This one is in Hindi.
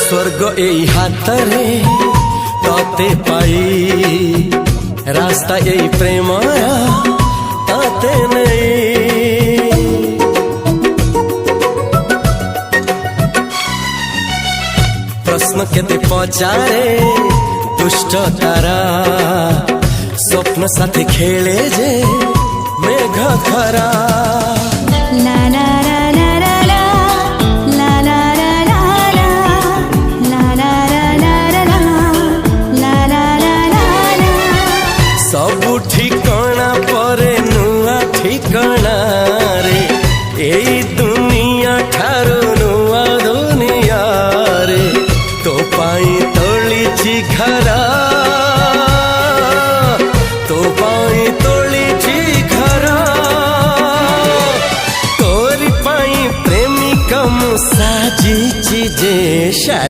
स्वर्ग एई हातरे तते पाई रास्ता एई प्रेम ताते नहीं। प्रश्न केते पचारे दुष्ट तारा स्वप्न साथी खेले जे मेघ खरा। ला ला ला ला ला ला ला ला ला ला ला ला ला ला। सबु ठिकाना परे नुआ ठिकाना रे एई दुनिया ठारू नुआ दुनिया रे। तो पाई तोलिछि घरा तो पाई तोलिछि घरा तोरी पाई प्रेमिका मु साजिछि जे।